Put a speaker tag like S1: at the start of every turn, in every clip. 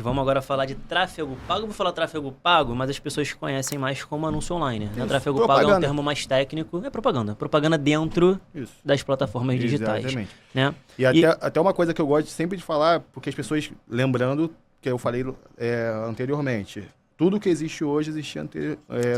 S1: Vamos agora falar de tráfego pago. Eu vou falar tráfego pago, mas as pessoas conhecem mais como anúncio online. Né? Tráfego
S2: propaganda.
S1: pago é um termo mais técnico. É propaganda. Propaganda dentro das plataformas digitais.
S2: Exatamente.
S1: Né?
S2: E até uma coisa que eu gosto sempre de falar, porque as pessoas, lembrando que eu falei anteriormente, tudo que existe hoje existia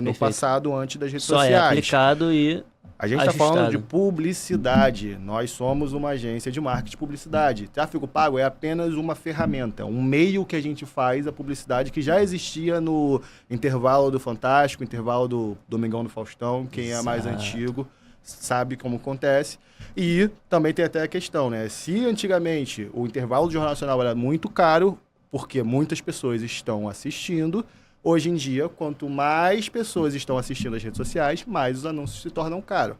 S2: no passado, antes das redes sociais.
S1: Só é aplicado e
S2: a gente está falando de publicidade. Nós somos uma agência de marketing de publicidade. Tráfego pago é apenas uma ferramenta, um meio que a gente faz a publicidade que já existia no intervalo do Fantástico, intervalo do Domingão do Faustão. Quem é mais antigo sabe como acontece. E também tem até a questão, né? Se antigamente o intervalo do Jornal Nacional era muito caro, porque muitas pessoas estão assistindo, hoje em dia, quanto mais pessoas estão assistindo as redes sociais, mais os anúncios se tornam caros.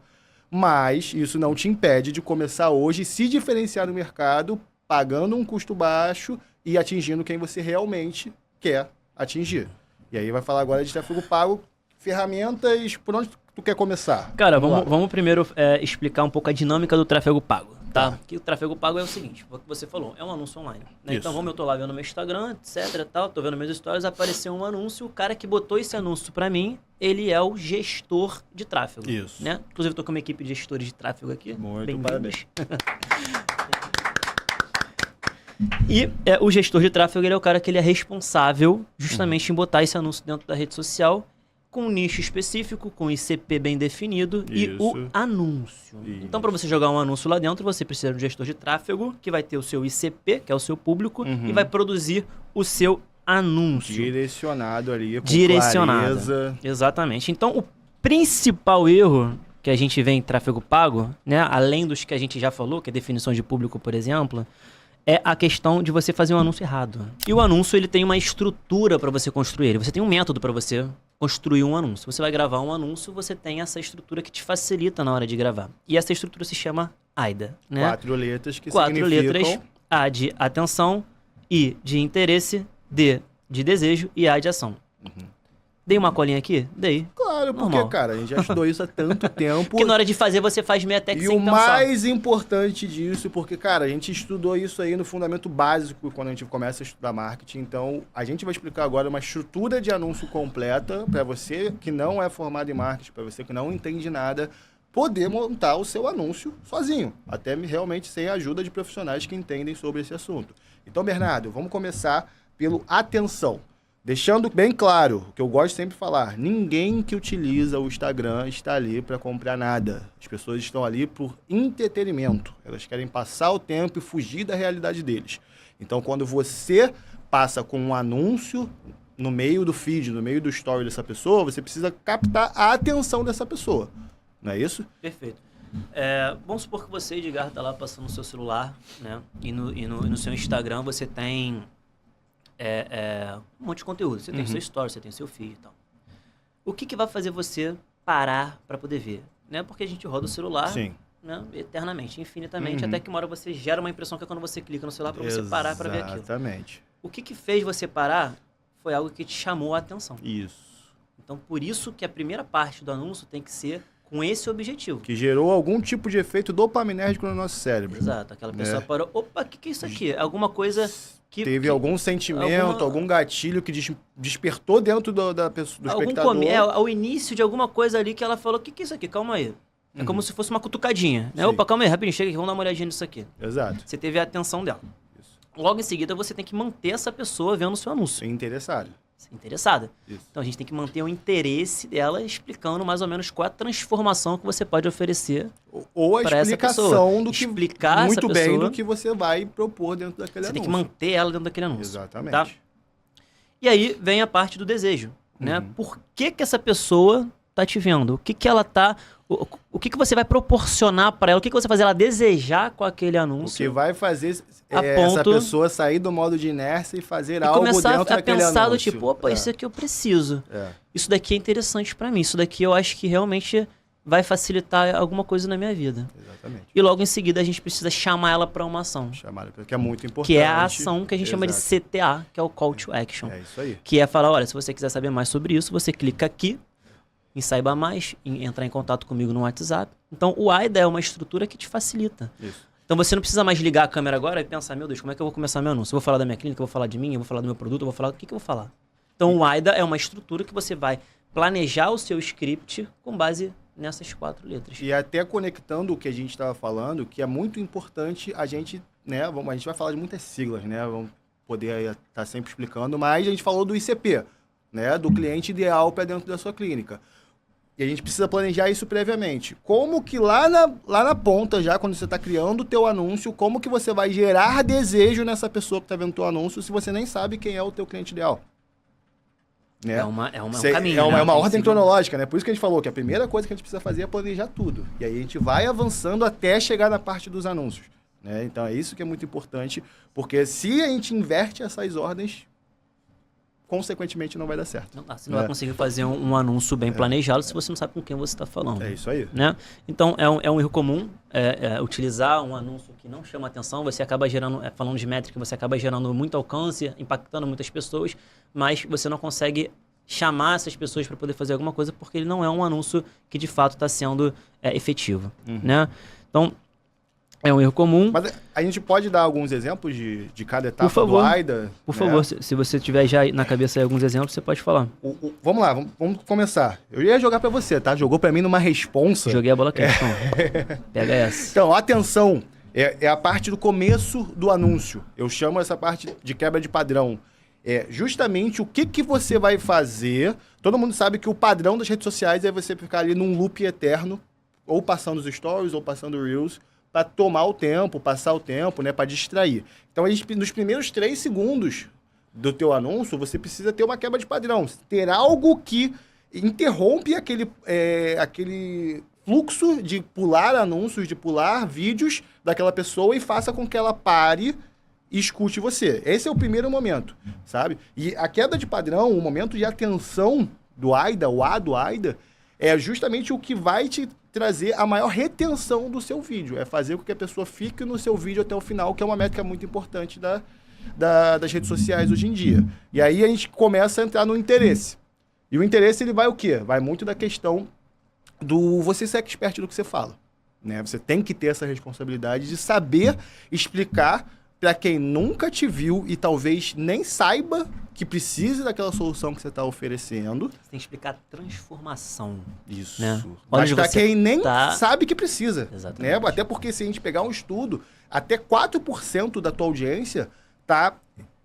S2: Mas isso não te impede de começar hoje e se diferenciar no mercado, pagando um custo baixo e atingindo quem você realmente quer atingir. E aí vai falar agora de tráfego pago, ferramentas, por onde tu quer começar?
S1: Cara, vamos primeiro explicar um pouco a dinâmica do tráfego pago. Tá? Que o tráfego pago é o seguinte, o que você falou, é um anúncio online. Né? Então, eu tô lá vendo meu Instagram, etc, tal, tô vendo meus stories, apareceu um anúncio, o cara que botou esse anúncio pra mim, ele é o gestor de tráfego.
S2: Isso.
S1: Né? Inclusive, tô com uma equipe de gestores de tráfego aqui.
S2: Muito parabéns.
S1: E o gestor de tráfego, ele é o cara que ele é responsável justamente em botar esse anúncio dentro da rede social, com um nicho específico, com ICP bem definido e o anúncio. Isso. Então, para você jogar um anúncio lá dentro, você precisa de um gestor de tráfego que vai ter o seu ICP, que é o seu público, e vai produzir o seu anúncio.
S2: Direcionado ali, com
S1: clareza. Exatamente. Então, o principal erro que a gente vê em tráfego pago, né, além dos que a gente já falou, que é definição de público, por exemplo, é a questão de você fazer um anúncio errado. E o anúncio, ele tem uma estrutura para você construir ele. Você tem um método para você construir um anúncio. Você vai gravar um anúncio, você tem essa estrutura que te facilita na hora de gravar. E essa estrutura se chama AIDA. Né?
S2: 4 letras que
S1: 4
S2: significam...
S1: letras. A de atenção, I de interesse, D de desejo e A de ação. Dei uma colinha aqui? Dei.
S2: Claro, porque,
S1: normal.
S2: Cara, a gente já estudou isso há tanto tempo.
S1: Que na hora de fazer, você faz meio até que
S2: e
S1: sem
S2: o
S1: pensar.
S2: mais importante disso, porque, cara, a gente estudou isso aí no fundamento básico quando a gente começa a estudar marketing. Então, a gente vai explicar agora uma estrutura de anúncio completa para você que não é formado em marketing, para você que não entende nada, poder montar o seu anúncio sozinho. Até realmente sem a ajuda de profissionais que entendem sobre esse assunto. Então, Bernardo, vamos começar pelo atenção. Deixando bem claro, o que eu gosto sempre de falar, ninguém que utiliza o Instagram está ali para comprar nada. As pessoas estão ali por entretenimento. Elas querem passar o tempo e fugir da realidade deles. Então, quando você passa com um anúncio no meio do feed, no meio do story dessa pessoa, você precisa captar a atenção dessa pessoa. Não é isso?
S1: Perfeito. Vamos supor que você, Edgar, está lá passando no seu celular, né? E no seu Instagram você tem... um monte de conteúdo. Você tem o seu story, você tem o seu feed e tal. O que vai fazer você parar para poder ver? Né? Porque a gente roda o celular, né, eternamente, infinitamente, até que uma hora você gera uma impressão que é quando você clica no celular para você parar para ver aquilo.
S2: Exatamente.
S1: O que fez você parar foi algo que te chamou a atenção.
S2: Isso.
S1: Então, por isso que a primeira parte do anúncio tem que ser com esse objetivo.
S2: Que gerou algum tipo de efeito dopaminérgico no nosso cérebro.
S1: Exato. Aquela pessoa parou, opa, o que é isso aqui? Alguma coisa...
S2: Teve algum sentimento, algum gatilho que despertou dentro do espectador.
S1: Ao início de alguma coisa ali que ela falou, o que é isso aqui? Calma aí. É como se fosse uma cutucadinha. Né? Opa, calma aí, rapidinho, chega aqui, vamos dar uma olhadinha nisso aqui.
S2: Exato.
S1: Você teve a atenção dela.
S2: Isso.
S1: Logo em seguida, você tem que manter essa pessoa vendo o seu anúncio.
S2: Interessado.
S1: Interessada.
S2: Isso.
S1: Então, a gente tem que manter o interesse dela explicando mais ou menos qual é a transformação que você pode oferecer
S2: ou a explicação do que
S1: explicar
S2: muito
S1: essa
S2: bem
S1: pessoa,
S2: do que você vai propor dentro daquele anúncio.
S1: Você tem que manter ela dentro daquele anúncio.
S2: Exatamente.
S1: Tá? E aí vem a parte do desejo. Né? Por que essa pessoa tá te vendo? O que ela tá... O que você vai proporcionar para ela? O que você vai fazer ela desejar com aquele anúncio?
S2: O que vai fazer essa pessoa sair do modo de inércia e fazer algo dentro daquele anúncio.
S1: Começar a pensar do tipo, opa, isso aqui eu preciso. Isso daqui é interessante para mim. Isso daqui eu acho que realmente vai facilitar alguma coisa na minha vida.
S2: Exatamente.
S1: E logo em seguida a gente precisa chamar ela para uma ação.
S2: Chamar ela, que é muito importante.
S1: Que é a ação que a gente chama de CTA, que é o Call to Action.
S2: É isso aí.
S1: Que é falar, olha, se você quiser saber mais sobre isso, você clica aqui em saiba mais, em entrar em contato comigo no WhatsApp. Então, o AIDA é uma estrutura que te facilita.
S2: Isso.
S1: Então você não precisa mais ligar a câmera agora e pensar, meu Deus, como é que eu vou começar meu anúncio? Eu vou falar da minha clínica, eu vou falar de mim, eu vou falar do meu produto, eu vou falar... O que eu vou falar? Então o AIDA é uma estrutura que você vai planejar o seu script com base nessas 4 letras.
S2: E até conectando o que a gente estava falando, que é muito importante a gente, né? A gente vai falar de muitas siglas, né? Vamos poder estar sempre explicando, mas a gente falou do ICP, né? Do cliente ideal para dentro da sua clínica. E a gente precisa planejar isso previamente. Como que lá na ponta, já quando você está criando o teu anúncio, como que você vai gerar desejo nessa pessoa que está vendo o teu anúncio se você nem sabe quem é o teu cliente ideal? Né?
S1: É um caminho.
S2: É uma ordem cronológica, né? Por isso que a gente falou que a primeira coisa que a gente precisa fazer é planejar tudo. E aí a gente vai avançando até chegar na parte dos anúncios. Né? Então é isso que é muito importante, porque se a gente inverte essas ordens, consequentemente não vai dar certo.
S1: Você não vai conseguir fazer um anúncio bem planejado se você não sabe com quem você está falando.
S2: É isso aí.
S1: Né? Então é um erro comum utilizar um anúncio que não chama atenção, você acaba gerando, falando de métrica, você acaba gerando muito alcance, impactando muitas pessoas, mas você não consegue chamar essas pessoas para poder fazer alguma coisa porque ele não é um anúncio que de fato está sendo efetivo. Né? Então, é um erro comum.
S2: Mas a gente pode dar alguns exemplos de cada etapa do AIDA?
S1: Por favor, se você tiver já na cabeça aí alguns exemplos, você pode falar.
S2: Vamos lá, vamos começar. Eu ia jogar para você, tá? Jogou para mim numa responsa.
S1: Joguei a bola quente, então. Pega essa.
S2: Então, atenção, é a parte do começo do anúncio. Eu chamo essa parte de quebra de padrão. É justamente o que você vai fazer. Todo mundo sabe que o padrão das redes sociais é você ficar ali num loop eterno, ou passando os stories, ou passando o Reels, para tomar o tempo, passar o tempo, né, para distrair. Então, nos primeiros 3 segundos do teu anúncio, você precisa ter uma quebra de padrão. Ter algo que interrompe aquele fluxo de pular anúncios, de pular vídeos daquela pessoa e faça com que ela pare e escute você. Esse é o primeiro momento, sabe? E a quebra de padrão, o momento de atenção do AIDA, o A do AIDA, é justamente o que vai te trazer a maior retenção do seu vídeo. É fazer com que a pessoa fique no seu vídeo até o final, que é uma métrica muito importante das redes sociais hoje em dia. E aí a gente começa a entrar no interesse. E o interesse, ele vai o quê? Vai muito da questão do você ser expert do que você fala. Né? Você tem que ter essa responsabilidade de saber explicar para quem nunca te viu e talvez nem saiba que precise daquela solução que você está oferecendo.
S1: Você tem que explicar a transformação.
S2: Isso.
S1: Né?
S2: Mas para quem nem sabe que precisa.
S1: Exatamente.
S2: Né? Até porque se a gente pegar um estudo, até 4% da tua audiência está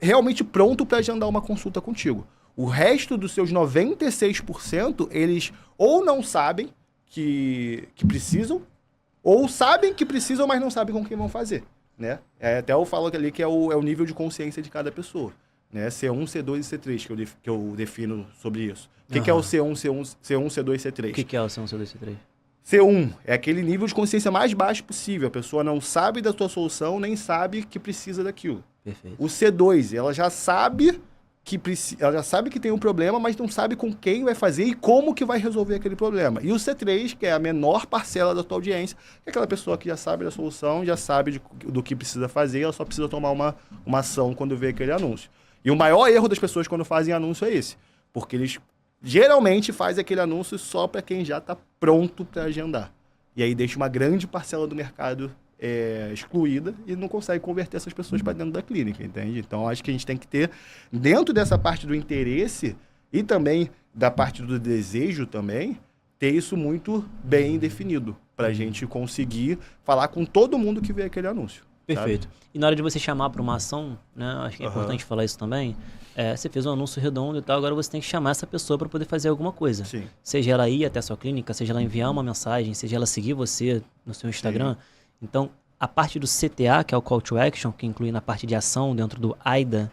S2: realmente pronto para agendar uma consulta contigo. O resto dos seus 96%, eles ou não sabem que precisam, ou sabem que precisam, mas não sabem com quem vão fazer. Né? Até eu falo ali que é o nível de consciência de cada pessoa. Né? C1, C2 e C3 que eu defino sobre isso. O que é o C1, C2 e C3?
S1: O que é o C1, C2 e C3?
S2: C1 é aquele nível de consciência mais baixo possível. A pessoa não sabe da tua solução, nem sabe que precisa daquilo.
S1: Perfeito.
S2: O C2, ela já sabe que tem um problema, mas não sabe com quem vai fazer e como que vai resolver aquele problema. E o C3, que é a menor parcela da tua audiência, é aquela pessoa que já sabe da solução, já sabe do que precisa fazer, ela só precisa tomar uma ação quando vê aquele anúncio. E o maior erro das pessoas quando fazem anúncio é esse. Porque eles geralmente fazem aquele anúncio só para quem já está pronto para agendar. E aí deixa uma grande parcela do mercado excluída e não consegue converter essas pessoas para dentro da clínica, entende? Então, acho que a gente tem que ter, dentro dessa parte do interesse e também da parte do desejo também, ter isso muito bem definido para a gente conseguir falar com todo mundo que vê aquele anúncio.
S1: Perfeito.
S2: Sabe?
S1: E na hora de você chamar para uma ação, né, acho que é importante falar isso também, você fez um anúncio redondo e tal, agora você tem que chamar essa pessoa para poder fazer alguma coisa.
S2: Sim.
S1: Seja ela ir até a sua clínica, seja ela enviar uma mensagem, seja ela seguir você no seu Instagram. Sim. Então, a parte do CTA, que é o Call to Action, que inclui na parte de ação dentro do AIDA,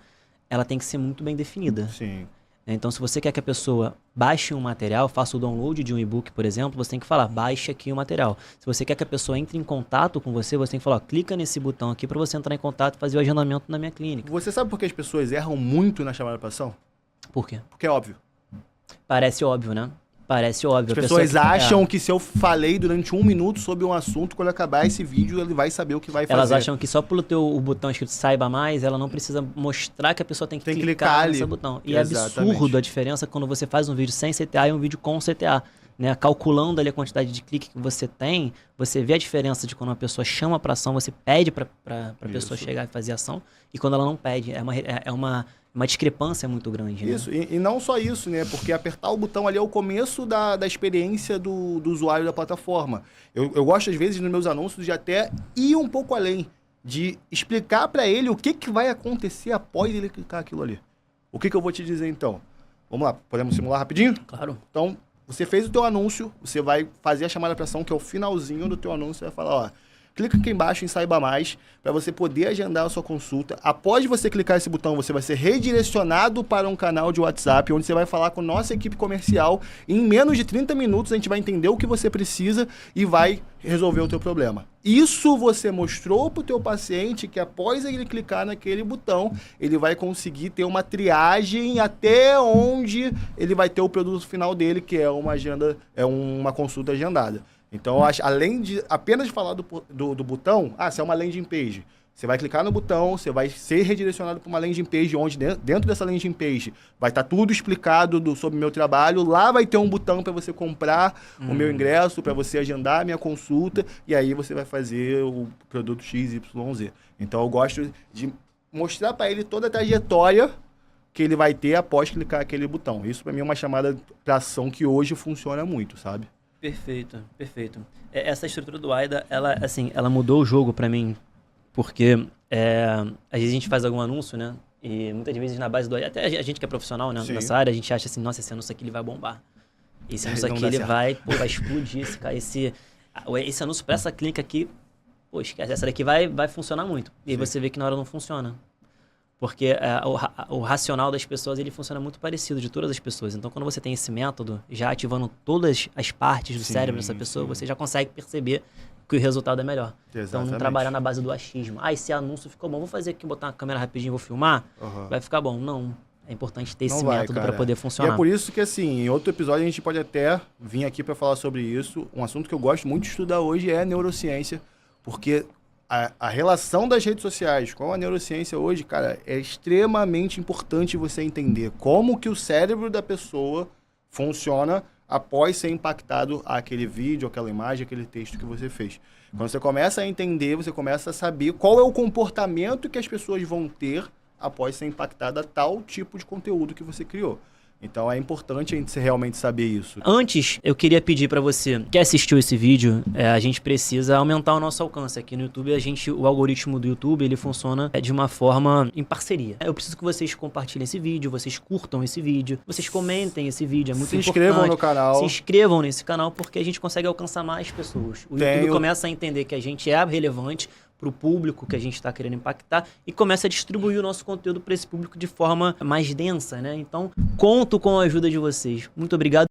S1: ela tem que ser muito bem definida.
S2: Sim.
S1: Então, se você quer que a pessoa baixe um material, faça o download de um e-book, por exemplo, você tem que falar, baixe aqui o material. Se você quer que a pessoa entre em contato com você, você tem que falar, clica nesse botão aqui para você entrar em contato e fazer o agendamento na minha clínica.
S2: Você sabe por que as pessoas erram muito na chamada para ação?
S1: Por quê?
S2: Porque é óbvio.
S1: Parece óbvio, né? Parece óbvio.
S2: As pessoas acham que se eu falei durante 1 minuto sobre um assunto, quando acabar esse vídeo, ele vai saber o que vai fazer.
S1: Elas acham que só pelo o botão escrito saiba mais, ela não precisa mostrar que a pessoa tem que clicar nesse botão. E é absurdo a diferença quando você faz um vídeo sem CTA e um vídeo com CTA. né, calculando ali a quantidade de clique que você tem, você vê a diferença de quando uma pessoa chama para ação, você pede para a pessoa chegar e fazer ação, e quando ela não pede. É uma discrepância muito grande.
S2: Isso,
S1: né?
S2: e não só isso, né? Porque apertar o botão ali é o começo da experiência do usuário da plataforma. Eu gosto, às vezes, nos meus anúncios, de até ir um pouco além, de explicar para ele o que vai acontecer após ele clicar aquilo ali. O que eu vou te dizer, então? Vamos lá, podemos simular rapidinho?
S1: Claro.
S2: Então, você fez o teu anúncio, você vai fazer a chamada para ação, que é o finalzinho do teu anúncio, você vai falar, ó, clica aqui embaixo em Saiba Mais, para você poder agendar a sua consulta. Após você clicar esse botão, você vai ser redirecionado para um canal de WhatsApp, onde você vai falar com nossa equipe comercial. Em menos de 30 minutos, a gente vai entender o que você precisa e vai resolver o teu problema. Isso você mostrou para o teu paciente que após ele clicar naquele botão, ele vai conseguir ter uma triagem até onde ele vai ter o produto final dele, que é uma agenda, é uma consulta agendada. Então, além de apenas falar do botão, se é uma landing page, você vai clicar no botão, você vai ser redirecionado para uma landing page, onde dentro dessa landing page vai estar tudo explicado sobre o meu trabalho. Lá vai ter um botão para você comprar o meu ingresso, para você agendar a minha consulta, e aí você vai fazer o produto XYZ. Então, eu gosto de mostrar para ele toda a trajetória que ele vai ter após clicar aquele botão. Isso, para mim, é uma chamada para ação que hoje funciona muito, sabe?
S1: Perfeito, perfeito. Essa estrutura do AIDA, ela mudou o jogo pra mim, porque às vezes a gente faz algum anúncio, né? E muitas vezes na base do AIDA, até a gente que é profissional, né, nessa área, a gente acha assim, nossa, esse anúncio aqui ele vai bombar. Esse anúncio aqui ele vai explodir, esse anúncio pra essa clínica aqui, pô, esquece, essa daqui vai funcionar muito. E aí você vê que na hora não funciona. Porque o racional das pessoas, ele funciona muito parecido de todas as pessoas. Então, quando você tem esse método, já ativando todas as partes do cérebro dessa pessoa, você já consegue perceber que o resultado é melhor.
S2: Exatamente.
S1: Então, não trabalhar na base do achismo. Esse anúncio ficou bom, vou fazer aqui, botar uma câmera rapidinho e vou filmar, vai ficar bom. Não, é importante ter esse método para poder funcionar.
S2: E é por isso que, assim, em outro episódio a gente pode até vir aqui para falar sobre isso. Um assunto que eu gosto muito de estudar hoje é a neurociência, porque a relação das redes sociais com a neurociência hoje, cara, é extremamente importante você entender como que o cérebro da pessoa funciona após ser impactado aquele vídeo, aquela imagem, aquele texto que você fez. Quando você começa a entender, você começa a saber qual é o comportamento que as pessoas vão ter após ser impactada a tal tipo de conteúdo que você criou. Então é importante a gente realmente saber isso.
S1: Antes, eu queria pedir para você que assistiu esse vídeo, a gente precisa aumentar o nosso alcance aqui no YouTube. O algoritmo do YouTube, ele funciona de uma forma em parceria. Eu preciso que vocês compartilhem esse vídeo, vocês curtam esse vídeo, vocês comentem esse vídeo, é muito importante.
S2: Se inscrevam no canal.
S1: Se inscrevam nesse canal, porque a gente consegue alcançar mais pessoas. O YouTube começa a entender que a gente é relevante para o público que a gente está querendo impactar e começa a distribuir o nosso conteúdo para esse público de forma mais densa, né? Então, conto com a ajuda de vocês. Muito obrigado.